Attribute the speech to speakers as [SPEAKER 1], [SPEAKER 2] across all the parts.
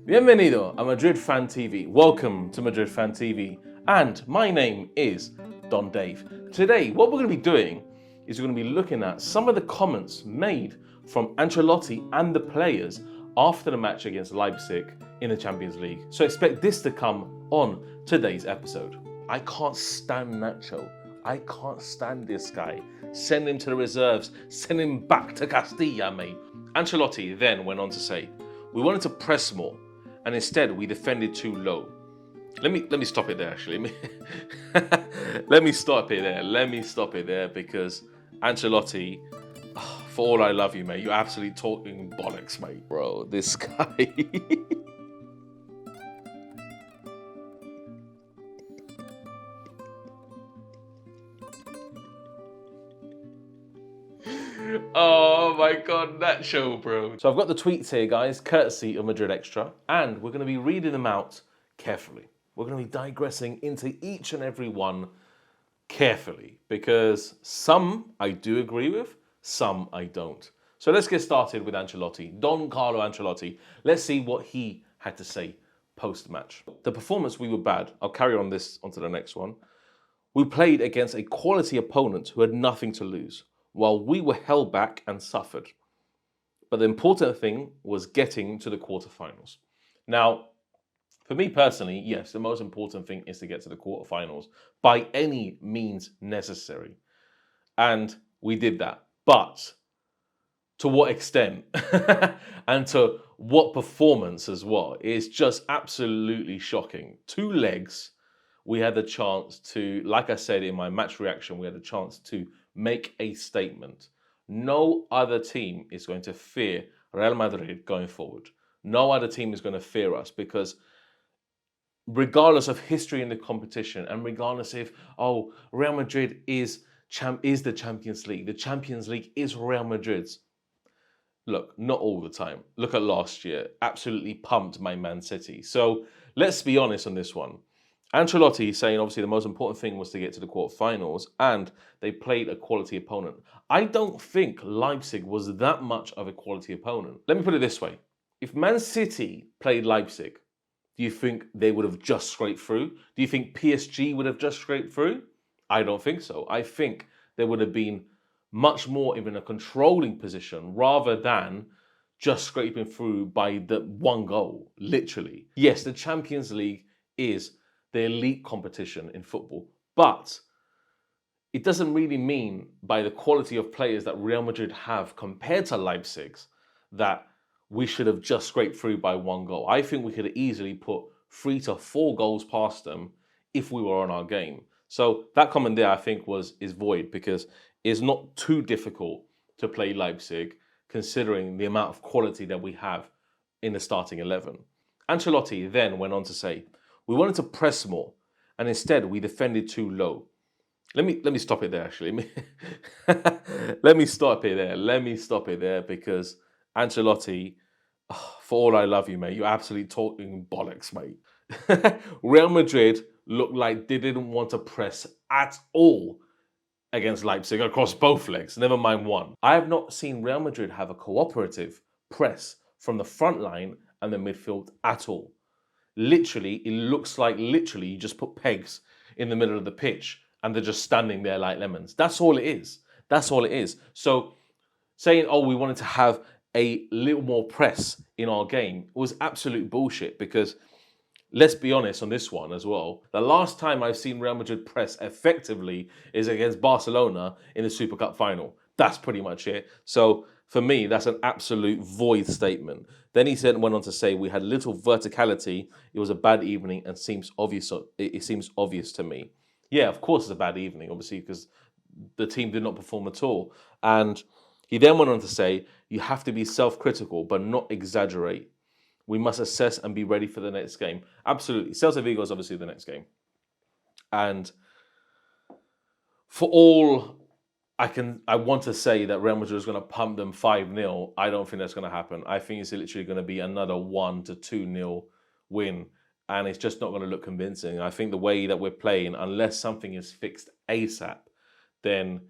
[SPEAKER 1] Bienvenido a Madrid Fan TV. Welcome to Madrid Fan TV. And my name is Don Dave. Today, what we're going to be doing is we're going to be looking at some of the comments made from Ancelotti and the players after the match against Leipzig in the Champions League. So expect this to come on today's episode. I can't stand Nacho. I can't stand this guy. Send him to the reserves. Send him back to Castilla, mate. Ancelotti then went on to say, we wanted to press more, and instead we defended too low. Let me stop it there, actually. Let me stop it there because Ancelotti, for all I love you, mate, you're absolutely talking bollocks, mate. Bro, this guy. Oh my God, Nacho, bro. So I've got the tweets here, guys, courtesy of Madrid Extra, and we're going to be reading them out carefully. We're going to be digressing into each and every one carefully, because some I do agree with, some I don't. So let's get started with Ancelotti, Don Carlo Ancelotti. Let's see what he had to say post-match. The performance, we were bad. I'll carry on this onto the next one. We played against a quality opponent who had nothing to lose, while we were held back and suffered. But the important thing was getting to the quarterfinals. Now, for me personally, yes, the most important thing is to get to the quarterfinals by any means necessary. And we did that. But to what extent and to what performance as well is just absolutely shocking. 2 legs, we had the chance to, like I said in my match reaction, we had the chance to make a statement. No other team is going to fear Real Madrid going forward. No other team is going to fear us because regardless of history in the competition and regardless if, Real Madrid is the Champions League. The Champions League is Real Madrid's. Look, not all the time. Look at last year. Absolutely pumped my Man City. So let's be honest on this one. Ancelotti saying obviously the most important thing was to get to the quarterfinals and they played a quality opponent. I don't think Leipzig was that much of a quality opponent. Let me put it this way. If Man City played Leipzig, do you think they would have just scraped through? Do you think PSG would have just scraped through? I don't think so. I think they would have been much more in a controlling position rather than just scraping through by the 1 goal, literally. Yes, the Champions League is the elite competition in football, but it doesn't really mean by the quality of players that Real Madrid have compared to Leipzig's that we should have just scraped through by 1 goal. I think we could have easily put 3 to 4 goals past them if we were on our game. So that comment there, I think, is void because it's not too difficult to play Leipzig considering the amount of quality that we have in the starting 11. Ancelotti then went on to say, we wanted to press more, and instead we defended too low. Let me stop it there, actually. Let me stop it there because Ancelotti, for all I love you, mate, you're absolutely talking bollocks, mate. Real Madrid looked like they didn't want to press at all against Leipzig across both legs, never mind one. I have not seen Real Madrid have a cooperative press from the front line and the midfield at all. Literally, it looks like you just put pegs in the middle of the pitch and they're just standing there like lemons. That's all it is. So saying, we wanted to have a little more press in our game was absolute bullshit because let's be honest on this one as well. The last time I've seen Real Madrid press effectively is against Barcelona in the Super Cup final. That's pretty much it. So for me, that's an absolute void statement. Then he went on to say, we had little verticality. It was a bad evening and seems obvious. It seems obvious to me. Yeah, of course it's a bad evening, obviously, because the team did not perform at all. And he then went on to say, you have to be self-critical, but not exaggerate. We must assess and be ready for the next game. Absolutely. Celta Vigo is obviously the next game. And for all I want to say that Real Madrid is going to pump them 5-0. I don't think that's going to happen. I think it's literally going to be another 1 to 2-0 win. And it's just not going to look convincing. I think the way that we're playing, unless something is fixed ASAP, then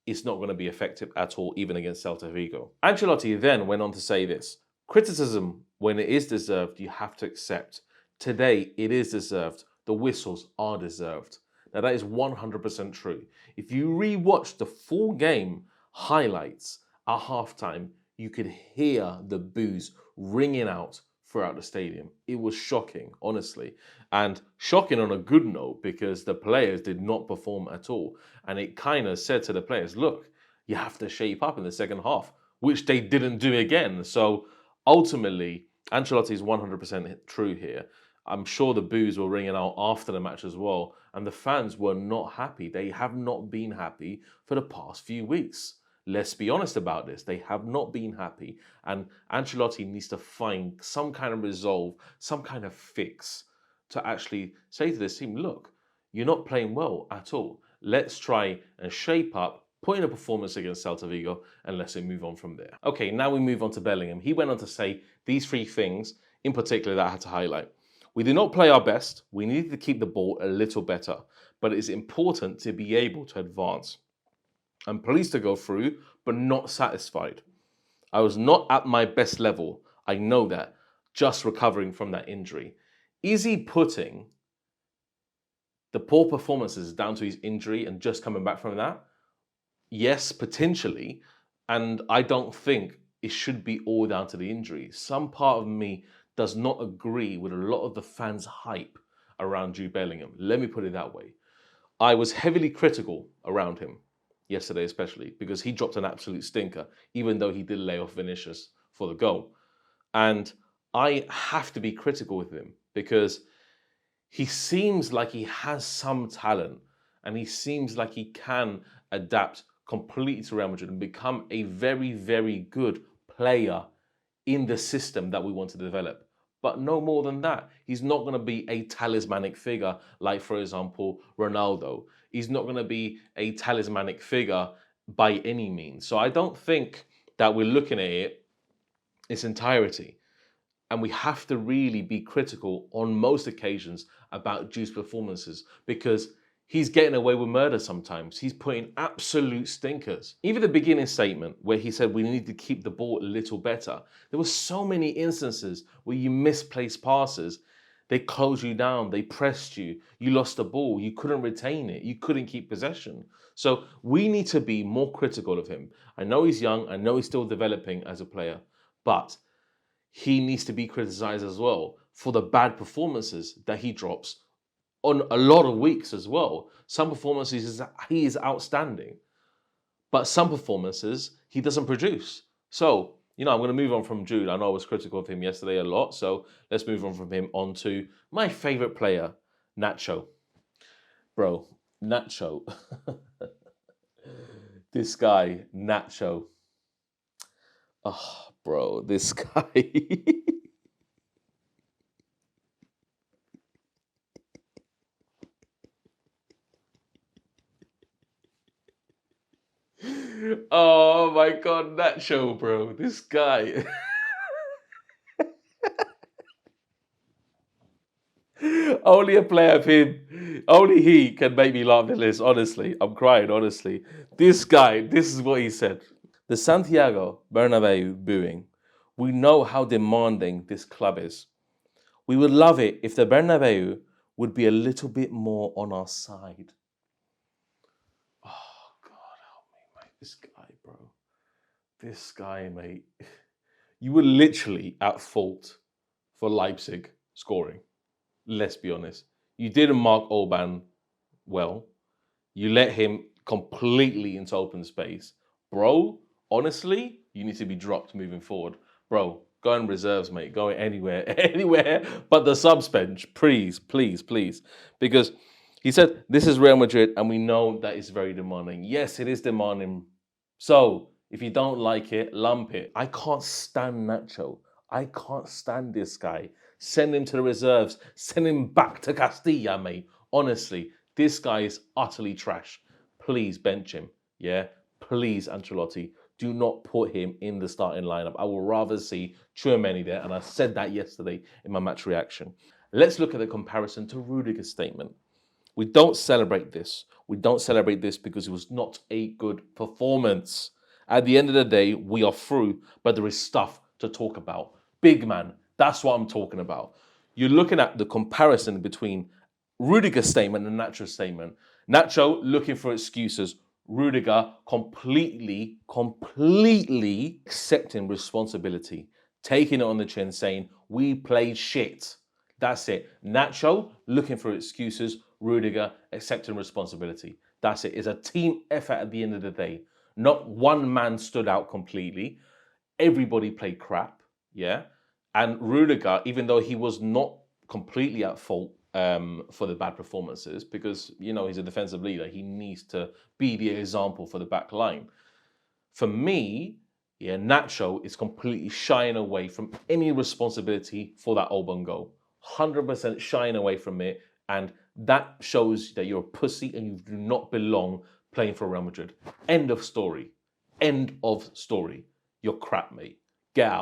[SPEAKER 1] it's not going to be effective at all, even against Celta Vigo. Ancelotti then went on to say this. Criticism when it is deserved, you have to accept. Today, it is deserved. The whistles are deserved. Now, that is 100% true. If you rewatch the full game highlights at halftime, you could hear the boos ringing out throughout the stadium. It was shocking, honestly. And shocking on a good note because the players did not perform at all. And it kind of said to the players, look, you have to shape up in the second half, which they didn't do again. So ultimately, Ancelotti is 100% true here. I'm sure the boos were ringing out after the match as well. And the fans were not happy. They have not been happy for the past few weeks. Let's be honest about this. They have not been happy. And Ancelotti needs to find some kind of resolve, some kind of fix to actually say to this team, look, you're not playing well at all. Let's try and shape up, put in a performance against Celta Vigo, and let's move on from there. Okay, now we move on to Bellingham. He went on to say these three things in particular that I had to highlight. We did not play our best. We needed to keep the ball a little better, but it is important to be able to advance. I'm pleased to go through, but not satisfied. I was not at my best level. I know that, just recovering from that injury. Is he putting the poor performances down to his injury and just coming back from that? Yes, potentially. And I don't think it should be all down to the injury. Some part of me does not agree with a lot of the fans' hype around Jude Bellingham. Let me put it that way. I was heavily critical around him yesterday, especially because he dropped an absolute stinker, even though he did lay off Vinicius for the goal. And I have to be critical with him because he seems like he has some talent and he seems like he can adapt completely to Real Madrid and become a very, very good player in the system that we want to develop. But no more than that. He's not going to be a talismanic figure like, for example, Ronaldo. He's not going to be a talismanic figure by any means. So I don't think that we're looking at it its entirety. And we have to really be critical on most occasions about Jude's performances because he's getting away with murder sometimes. He's putting absolute stinkers. Even the beginning statement where he said we need to keep the ball a little better. There were so many instances where you misplaced passes. They closed you down. They pressed you. You lost the ball. You couldn't retain it. You couldn't keep possession. So we need to be more critical of him. I know he's young. I know he's still developing as a player. But he needs to be criticized as well for the bad performances that he drops on a lot of weeks as well. Some performances he is outstanding, but some performances he doesn't produce. So, I'm going to move on from Jude. I know I was critical of him yesterday a lot, so let's move on from him on to my favorite player, Nacho. Bro, Nacho. This guy, Nacho. Oh, bro, this guy. Oh my God, Nacho, bro. This guy. Only a player of him. Only he can make me laugh at this, honestly. I'm crying, honestly. This guy, this is what he said. The Santiago Bernabéu booing. We know how demanding this club is. We would love it if the Bernabéu would be a little bit more on our side. Oh, God, help me, mate. This guy, bro. This guy, mate. You were literally at fault for Leipzig scoring. Let's be honest. You didn't mark Orban well. You let him completely into open space. Bro, honestly, you need to be dropped moving forward. Bro, go in reserves, mate. Go anywhere, anywhere but the subs bench. Please, please, please. Because he said, this is Real Madrid and we know that it's very demanding. Yes, it is demanding. So, if you don't like it, lump it. I can't stand Nacho. I can't stand this guy. Send him to the reserves. Send him back to Castilla, mate. Honestly, this guy is utterly trash. Please bench him. Yeah? Please, Ancelotti, do not put him in the starting lineup. I will rather see Tchouaméni there, and I said that yesterday in my match reaction. Let's look at the comparison to Rudiger's statement. We don't celebrate this. We don't celebrate this because it was not a good performance. At the end of the day, we are through, but there is stuff to talk about. Big man, That's what I'm talking about. You're looking at the comparison between Rudiger's statement and Nacho's statement. Nacho looking for excuses. Rudiger completely accepting responsibility, taking it on the chin, saying, we played shit. That's it. Nacho looking for excuses. Rudiger accepting responsibility. That's it. It's a team effort at the end of the day. Not one man stood out completely. Everybody played crap, yeah? And Rudiger, even though he was not completely at fault for the bad performances, because, you know, he's a defensive leader, he needs to be the example for the back line. For me, yeah, Nacho is completely shying away from any responsibility for that Albon goal. 100% shying away from it, and that shows that you're a pussy and you do not belong playing for Real Madrid. End of story. End of story. You're crap, mate. Get out.